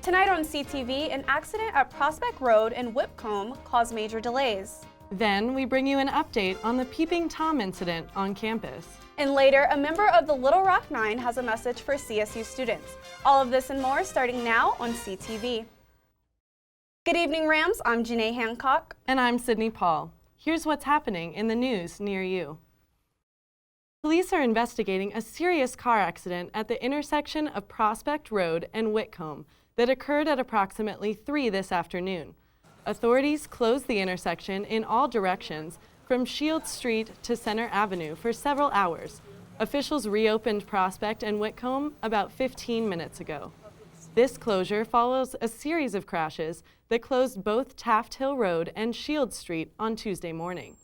Tonight on CTV, an accident at Prospect Road and Whitcomb caused major delays. Then we bring you an update on the Peeping Tom incident on campus. And later, a member of the Little Rock Nine has a message for CSU students. All of this and more starting now on CTV. Good evening, Rams. I'm Janae Hancock. And I'm Sydney Paul. Here's what's happening in the news near you. Police are investigating a serious car accident at the intersection of Prospect Road and Whitcomb that occurred at approximately 3 this afternoon. Authorities closed the intersection in all directions from Shields Street to Center Avenue for several hours. Officials reopened Prospect and Whitcomb about 15 minutes ago. This closure follows a series of crashes that closed both Taft Hill Road and Shields Street on Tuesday morning.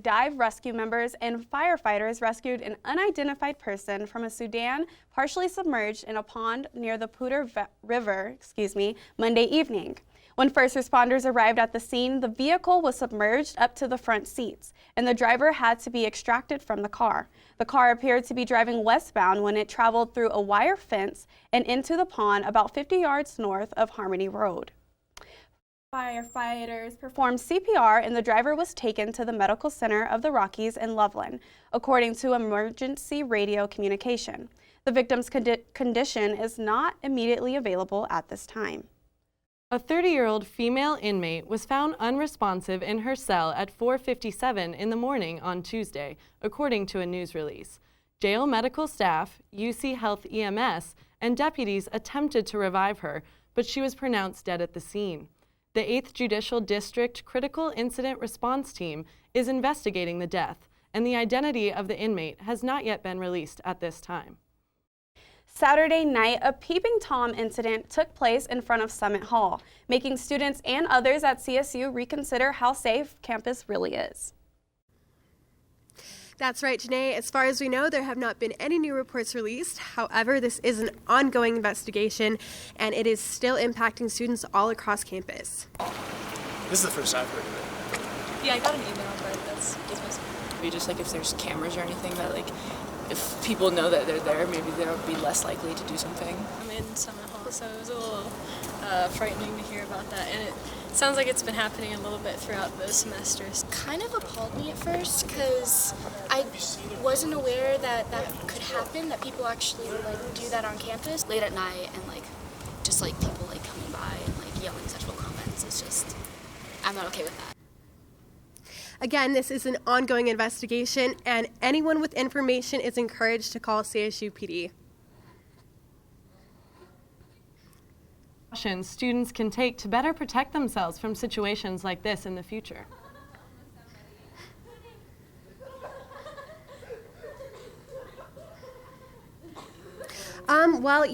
Dive rescue members and firefighters rescued an unidentified person from a Sudan partially submerged in a pond near the Poudre River, Monday evening. When first responders arrived at the scene, the vehicle was submerged up to the front seats, and the driver had to be extracted from the car. The car appeared to be driving westbound when it traveled through a wire fence and into the pond about 50 yards north of Harmony Road. Firefighters performed CPR and the driver was taken to the medical center of the Rockies in Loveland, according to emergency radio communication. The victim's condition is not immediately available at this time. A 30-year-old female inmate was found unresponsive in her cell at 4:57 in the morning on Tuesday, according to a news release. Jail medical staff, UC Health EMS, and deputies attempted to revive her, but she was pronounced dead at the scene. The 8th Judicial District Critical Incident Response Team is investigating the death, and the identity of the inmate has not yet been released at this time. Saturday night, a peeping Tom incident took place in front of Summit Hall, making students and others at CSU reconsider how safe campus really is. That's right, Janae. As far as we know, there have not been any new reports released. However, this is an ongoing investigation, and it is still impacting students all across campus. This is the first I've heard of it. Yeah, I got an email, but that's maybe just like if there's cameras or anything that like if people know that they're there, maybe they'll be less likely to do something. I'm in Summit Hall, so it was a little frightening to hear about that, and it sounds like it's been happening a little bit throughout the semester. Kind of appalled me at first because I wasn't aware that that could happen, that people actually like do that on campus late at night and like just like people like coming by and like yelling sexual comments. It's just, I'm not okay with that. Again, this is an ongoing investigation, and anyone with information is encouraged to call CSU PD. Precautions students can take to better protect themselves from situations like this in the future. Well,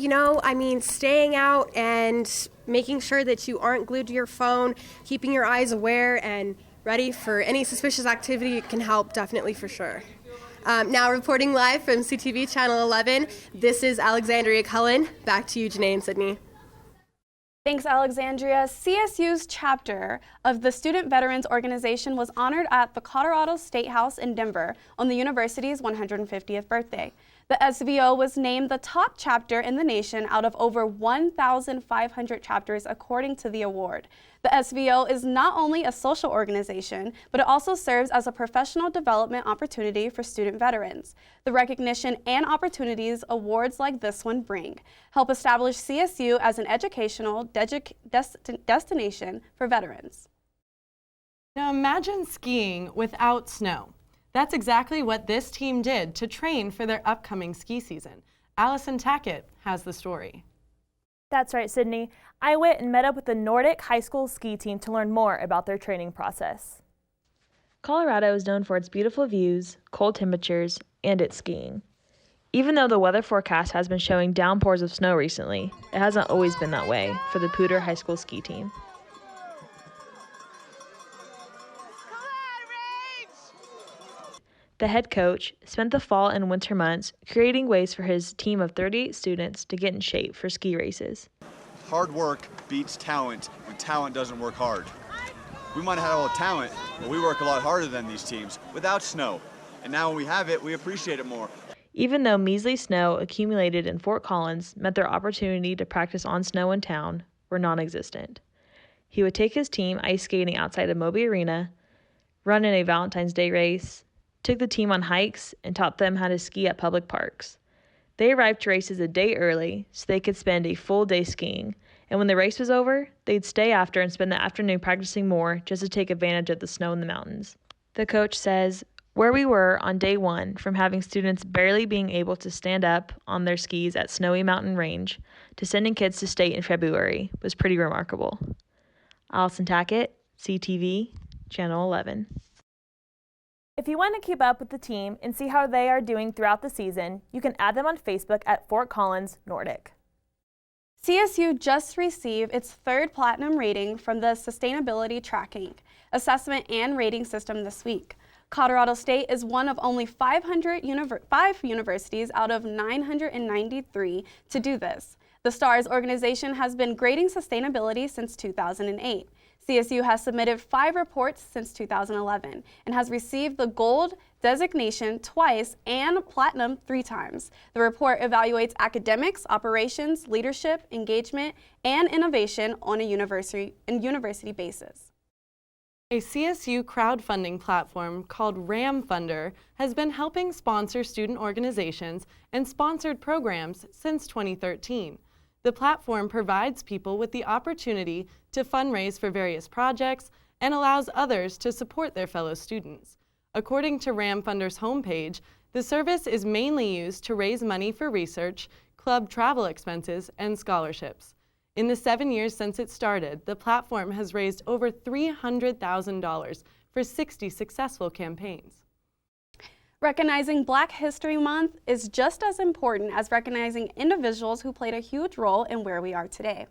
staying out and making sure that you aren't glued to your phone, keeping your eyes aware and ready for any suspicious activity can help, definitely for sure. Now reporting live from CTV Channel 11, this is Alexandria Cullen. Back to you, Janae and Sydney. Thanks, Alexandria. CSU's chapter of the Student Veterans Organization was honored at the Colorado State House in Denver on the university's 150th birthday. The SVO was named the top chapter in the nation out of over 1,500 chapters according to the award. The SVO is not only a social organization, but it also serves as a professional development opportunity for student veterans. The recognition and opportunities awards like this one bring help establish CSU as an educational destination for veterans. Now imagine skiing without snow. That's exactly what this team did to train for their upcoming ski season. Allison Tackett has the story. That's right, Sydney. I went and met up with the Nordic High School ski team to learn more about their training process. Colorado is known for its beautiful views, cold temperatures, and its skiing. Even though the weather forecast has been showing downpours of snow recently, it hasn't always been that way for the Poudre High School ski team. The head coach spent the fall and winter months creating ways for his team of 38 students to get in shape for ski races. Hard work beats talent when talent doesn't work hard. We might have all the talent, but we work a lot harder than these teams without snow. And now when we have it, we appreciate it more. even though measly snow accumulated in Fort Collins meant their opportunity to practice on snow in town were non-existent. He would take his team ice skating outside of Moby Arena, run in a Valentine's Day race, took the team on hikes, and taught them how to ski at public parks. They arrived to races a day early so they could spend a full day skiing, and when the race was over, they'd stay after and spend the afternoon practicing more just to take advantage of the snow in the mountains. The coach says, where we were on day one, from having students barely being able to stand up on their skis at Snowy Mountain Range to sending kids to state in February, was pretty remarkable. Allison Tackett, CTV, Channel 11. If you want to keep up with the team and see how they are doing throughout the season, you can add them on Facebook at Fort Collins Nordic. CSU just received its third platinum rating from the Sustainability Tracking Assessment and Rating System this week. Colorado State is one of only 5 universities out of 993 to do this. The STARS organization has been grading sustainability since 2008. CSU has submitted 5 reports since 2011 and has received the gold designation twice and platinum 3 times. The report evaluates academics, operations, leadership, engagement, and innovation on a university basis. A CSU crowdfunding platform called RAM Funder has been helping sponsor student organizations and sponsored programs since 2013. The platform provides people with the opportunity to fundraise for various projects and allows others to support their fellow students. According to RAM Funder's homepage, the service is mainly used to raise money for research, club travel expenses, and scholarships. In the 7 years since it started, the platform has raised over $300,000 for 60 successful campaigns. Recognizing Black History Month is just as important as recognizing individuals who played a huge role in where we are today.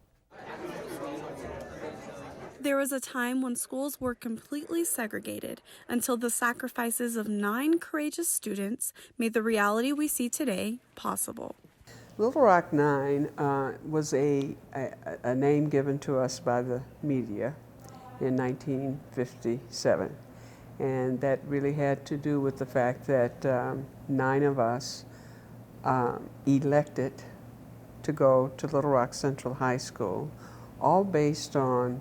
There was a time when schools were completely segregated until the sacrifices of 9 courageous students made the reality we see today possible. Little Rock 9 was a name given to us by the media in 1957. And that really had to do with the fact that 9 of us elected to go to Little Rock Central High School, all based on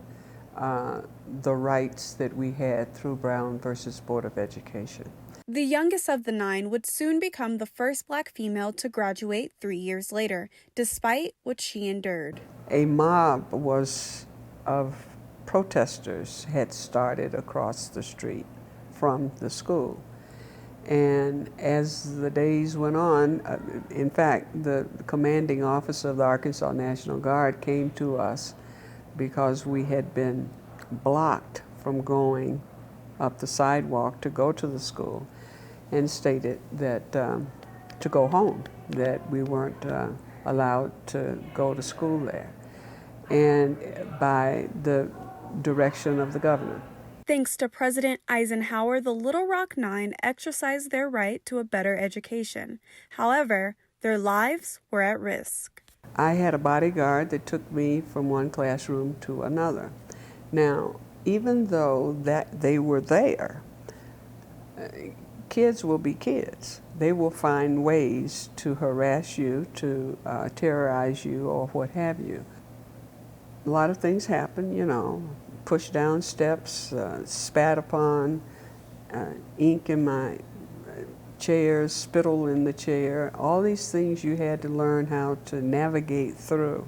the rights that we had through Brown versus Board of Education. The youngest of the 9 would soon become the first Black female to graduate 3 years later, despite what she endured. A mob of protesters had started across the street from the school. And as the days went on, in fact, the commanding officer of the Arkansas National Guard came to us because we had been blocked from going up the sidewalk to go to the school, and stated that to go home, that we weren't allowed to go to school there, and by the direction of the governor. Thanks to President Eisenhower, the Little Rock 9 exercised their right to a better education. However, their lives were at risk. I had a bodyguard that took me from one classroom to another. Now, even though that they were there, kids will be kids. They will find ways to harass you, to terrorize you, or what have you. A lot of things happen, you know, push down steps, spat upon, ink in my chair, spittle in the chair, all these things you had to learn how to navigate through.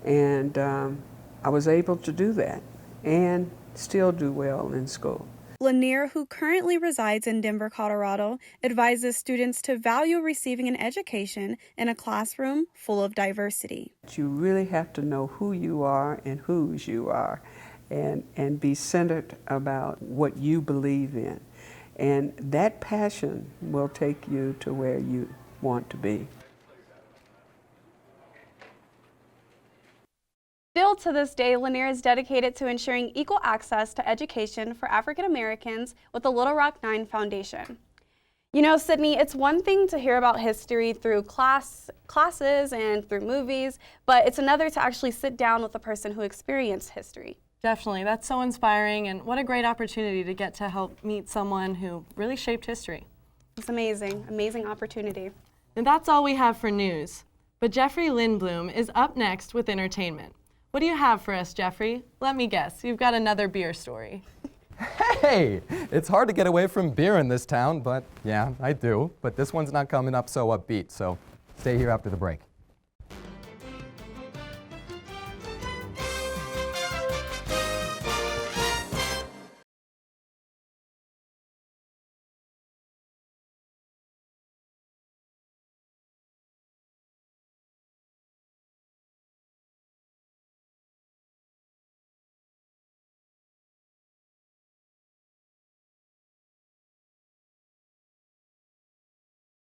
And I was able to do that and still do well in school. Lanier, who currently resides in Denver, Colorado, advises students to value receiving an education in a classroom full of diversity. You really have to know who you are and whose you are, and be centered about what you believe in. And that passion will take you to where you want to be. Still to this day, Lanier is dedicated to ensuring equal access to education for African Americans with the Little Rock 9 Foundation. You know, Sydney, it's one thing to hear about history through classes and through movies, but it's another to actually sit down with a person who experienced history. Definitely, that's so inspiring, and what a great opportunity to get to help meet someone who really shaped history. It's amazing, amazing opportunity. And that's all we have for news. But Jeffrey Lindblom is up next with entertainment. What do you have for us, Jeffrey? Let me guess, you've got another beer story. Hey, it's hard to get away from beer in this town, but yeah, I do. But this one's not coming up so upbeat, so stay here after the break.